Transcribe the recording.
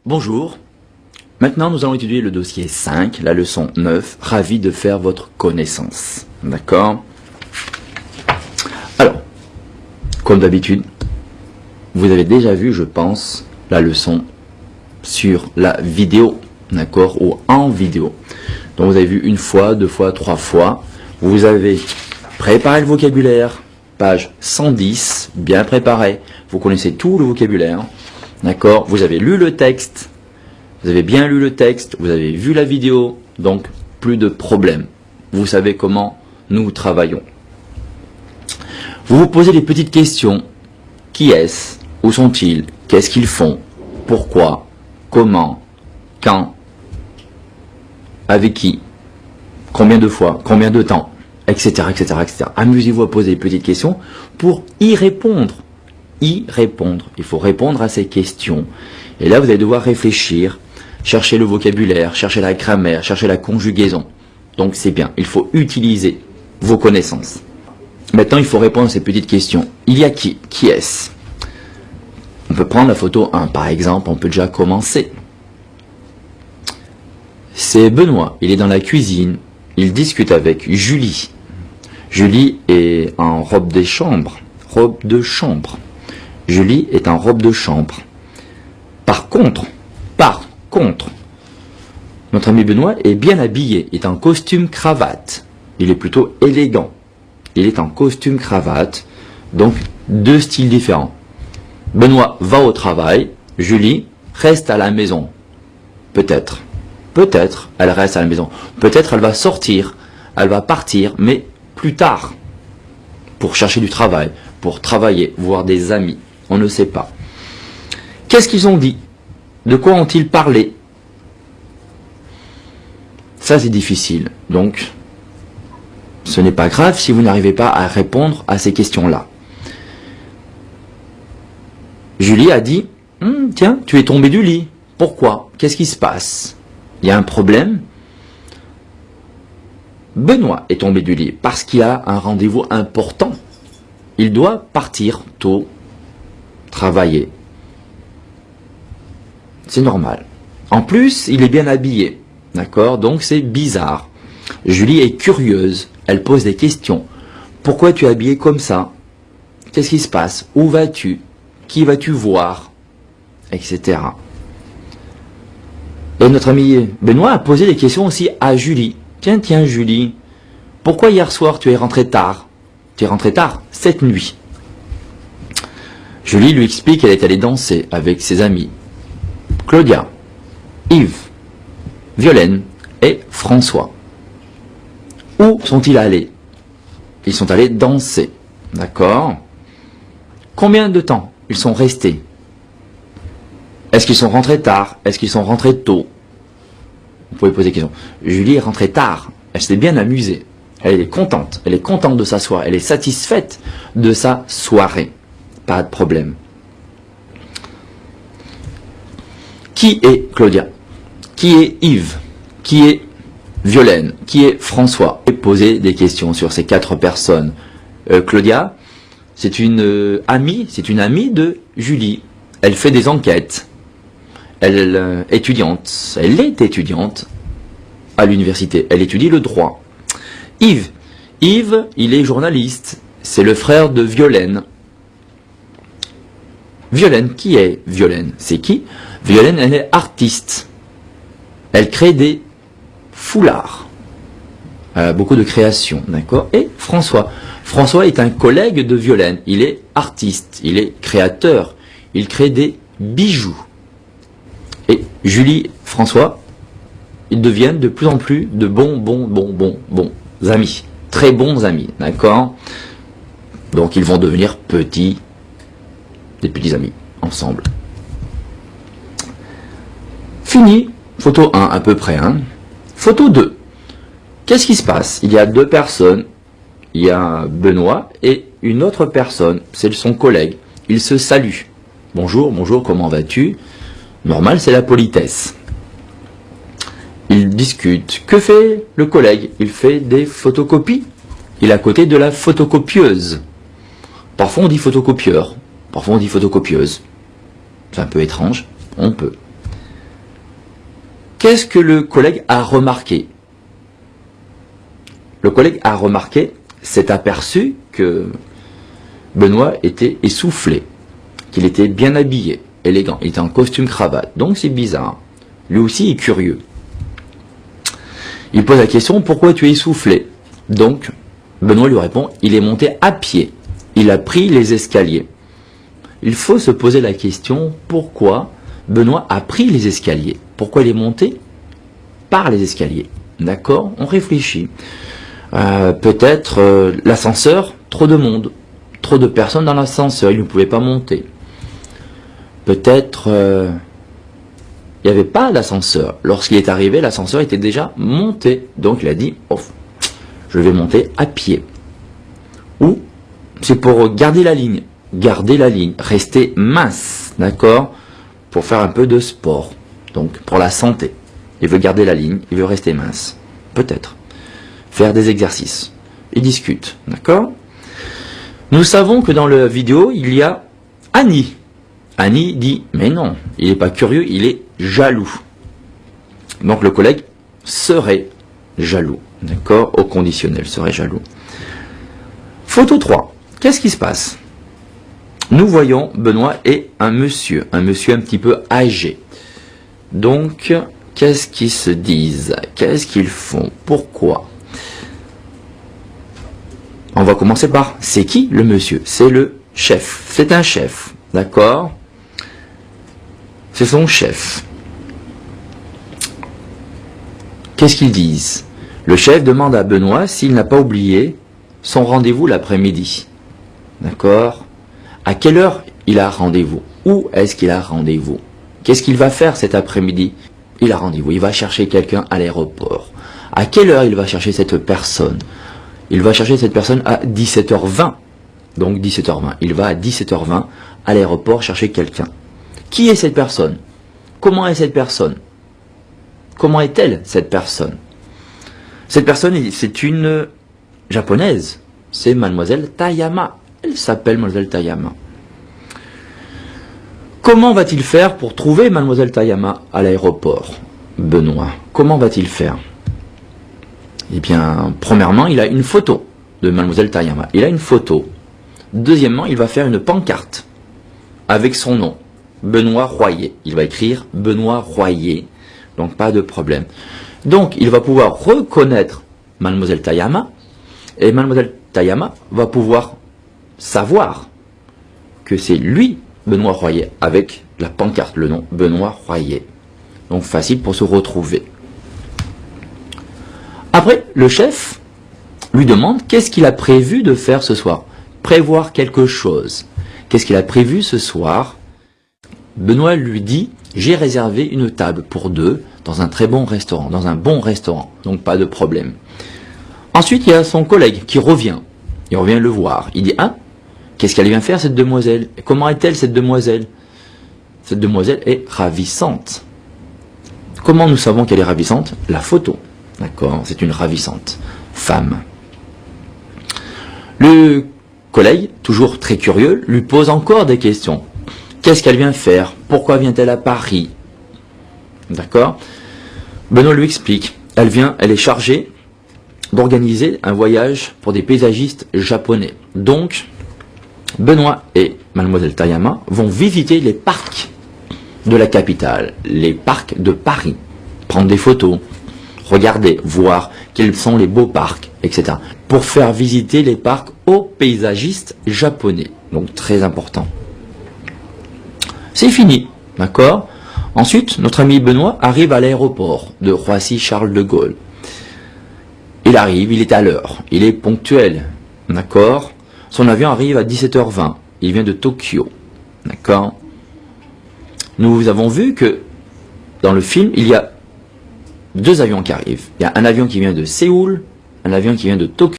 Bonjour, maintenant nous allons étudier le dossier 5, la leçon 9, ravi de faire votre connaissance. D'accord? Alors, comme d'habitude, vous avez déjà vu, je pense, la leçon sur la vidéo, d'accord, ou en vidéo. Donc vous avez vu une fois, deux fois, trois fois. Vous avez préparé le vocabulaire, page 110, bien préparé. Vous connaissez tout le vocabulaire. D'accord, vous avez lu le texte, vous avez bien lu le texte, vous avez vu la vidéo, donc plus de problème. Vous savez comment nous travaillons. Vous vous posez des petites questions. Qui est-ce? Où sont-ils? Qu'est-ce qu'ils font? Pourquoi? Comment? Quand? Avec qui? Combien de fois? Combien de temps? Etc. etc., etc. Amusez-vous à poser des petites questions pour y répondre. Il faut répondre à ces questions. Et là, vous allez devoir réfléchir, chercher le vocabulaire, chercher la grammaire, chercher la conjugaison. Donc c'est bien, il faut utiliser vos connaissances. Maintenant, il faut répondre à ces petites questions. Il y a qui? Qui est-ce? On peut prendre la photo 1, par exemple, on peut déjà commencer. C'est Benoît, il est dans la cuisine, il discute avec Julie. Julie est en robe de chambre. Julie est en robe de chambre. Par contre, notre ami Benoît est bien habillé, il est en costume cravate. Il est plutôt élégant. Il est en costume cravate, donc deux styles différents. Benoît va au travail, Julie reste à la maison. Peut-être elle reste à la maison. Peut-être elle va sortir, elle va partir, mais plus tard, pour chercher du travail, pour travailler, voir des amis. On ne sait pas. Qu'est-ce qu'ils ont dit? De quoi ont-ils parlé? Ça, c'est difficile. Donc, ce n'est pas grave si vous n'arrivez pas à répondre à ces questions-là. Julie a dit, tiens, tu es tombé du lit. Pourquoi? Qu'est-ce qui se passe? Il y a un problème? Benoît est tombé du lit parce qu'il a un rendez-vous important. Il doit partir tôt, travailler. C'est normal. En plus, il est bien habillé. D'accord? Donc c'est bizarre. Julie est curieuse. Elle pose des questions. Pourquoi tu es habillé comme ça? Qu'est-ce qui se passe? Où vas-tu? Qui vas-tu voir? Etc. Et notre ami Benoît a posé des questions aussi à Julie. Tiens, Julie, pourquoi hier soir tu es rentrée tard? Tu es rentrée tard cette nuit. Julie lui explique qu'elle est allée danser avec ses amis. Claudia, Yves, Violaine et François. Où sont-ils allés? Ils sont allés danser. D'accord? Combien de temps ils sont restés? Est-ce qu'ils sont rentrés tard? Est-ce qu'ils sont rentrés tôt? Vous pouvez poser des questions. Julie est rentrée tard. Elle s'est bien amusée. Elle est contente. Elle est contente de sa soirée. Elle est satisfaite de sa soirée. Pas de problème. Qui est Claudia? Qui est Yves? Qui est Violaine? Qui est François? Et poser des questions sur ces quatre personnes. Claudia, c'est une amie de Julie. Elle fait des enquêtes. Elle est étudiante à l'université. Elle étudie le droit. Yves, il est journaliste. C'est le frère de Violaine. Violaine, qui est Violaine? C'est qui? Violaine, elle est artiste. Elle crée des foulards. Elle a beaucoup de créations, d'accord? Et François est un collègue de Violaine. Il est artiste, il est créateur. Il crée des bijoux. Et Julie, François, ils deviennent de plus en plus de bons amis. Très bons amis, d'accord? Donc ils vont devenir des petits amis, ensemble. Fini. Photo 1 à peu près. Photo 2. Qu'est-ce qui se passe? Il y a deux personnes. Il y a Benoît et une autre personne. C'est son collègue. Ils se saluent. Bonjour, comment vas-tu? Normal, c'est la politesse. Ils discutent. Que fait le collègue? Il fait des photocopies. Il est à côté de la photocopieuse. Parfois on dit photocopieur, parfois on dit photocopieuse. C'est un peu étrange, on peut. qu'est-ce que le collègue a remarqué? Le collègue a remarqué, s'est aperçu que Benoît était essoufflé, qu'il était bien habillé, élégant, il était en costume cravate, donc c'est bizarre. Lui aussi est curieux. Il pose la question, pourquoi tu es essoufflé? Donc, Benoît lui répond, il est monté à pied, il a pris les escaliers. Il faut se poser la question, pourquoi Benoît a pris les escaliers? Pourquoi il est monté par les escaliers? D'accord? On réfléchit. Peut-être l'ascenseur, trop de monde, trop de personnes dans l'ascenseur, il ne pouvait pas monter. Peut-être il n'y avait pas d'ascenseur. Lorsqu'il est arrivé, l'ascenseur était déjà monté. Donc il a dit, oh, je vais monter à pied. Ou c'est pour garder la ligne, rester mince, d'accord, pour faire un peu de sport, donc pour la santé. Il veut garder la ligne, il veut rester mince, peut-être. Faire des exercices. Ils discutent, d'accord? Nous savons que dans la vidéo, il y a Annie. Annie dit, mais non, il n'est pas curieux, il est jaloux. Donc le collègue serait jaloux, d'accord? Au conditionnel, serait jaloux. Photo 3. Qu'est-ce qui se passe? Nous voyons Benoît et un monsieur un petit peu âgé. Donc, qu'est-ce qu'ils se disent? Qu'est-ce qu'ils font? Pourquoi? On va commencer par, c'est qui le monsieur? C'est le chef. C'est un chef, d'accord? C'est son chef. Qu'est-ce qu'ils disent? Le chef demande à Benoît s'il n'a pas oublié son rendez-vous l'après-midi. D'accord? À quelle heure il a rendez-vous? Où est-ce qu'il a rendez-vous? Qu'est-ce qu'il va faire cet après-midi? Il a rendez-vous, il va chercher quelqu'un à l'aéroport. À quelle heure il va chercher cette personne? Il va chercher cette personne à 17h20. Donc 17h20. Il va à 17h20 à l'aéroport chercher quelqu'un. Qui est cette personne? Comment est cette personne? Comment est-elle, cette personne? Cette personne, c'est une japonaise. C'est Mademoiselle Tayama. Elle s'appelle Mademoiselle Tayama. Comment va-t-il faire pour trouver Mademoiselle Tayama à l'aéroport? Benoît, comment va-t-il faire? Eh bien, premièrement, il a une photo de Mademoiselle Tayama. Il a une photo. Deuxièmement, il va faire une pancarte avec son nom, Benoît Royer. Il va écrire Benoît Royer, donc pas de problème. Donc, il va pouvoir reconnaître Mademoiselle Tayama, et Mademoiselle Tayama va pouvoir savoir que c'est lui, Benoît Royer, avec la pancarte, le nom Benoît Royer. Donc, facile pour se retrouver. Après, le chef lui demande qu'est-ce qu'il a prévu de faire ce soir. Prévoir quelque chose. Qu'est-ce qu'il a prévu ce soir? Benoît lui dit, j'ai réservé une table pour deux dans un très bon restaurant, dans un bon restaurant, donc pas de problème. Ensuite, il y a son collègue qui revient. Il revient le voir. Il dit, ah, qu'est-ce qu'elle vient faire cette demoiselle? Comment est-elle cette demoiselle? Cette demoiselle est ravissante. Comment nous savons qu'elle est ravissante? La photo. D'accord, c'est une ravissante femme. Le collègue, toujours très curieux, lui pose encore des questions. Qu'est-ce qu'elle vient faire? Pourquoi vient-elle à Paris? D'accord? Benoît lui explique. Elle est chargée d'organiser un voyage pour des paysagistes japonais. Donc, Benoît et Mademoiselle Tayama vont visiter les parcs de la capitale, les parcs de Paris, prendre des photos, regarder, voir quels sont les beaux parcs, etc. Pour faire visiter les parcs aux paysagistes japonais. Donc très important. C'est fini, d'accord? Ensuite, notre ami Benoît arrive à l'aéroport de Roissy-Charles de Gaulle. Il arrive, il est à l'heure, il est ponctuel, d'accord? Son avion arrive à 17h20, il vient de Tokyo, d'accord? Nous avons vu que dans le film, il y a deux avions qui arrivent. Il y a un avion qui vient de Séoul, un avion qui vient de Tokyo.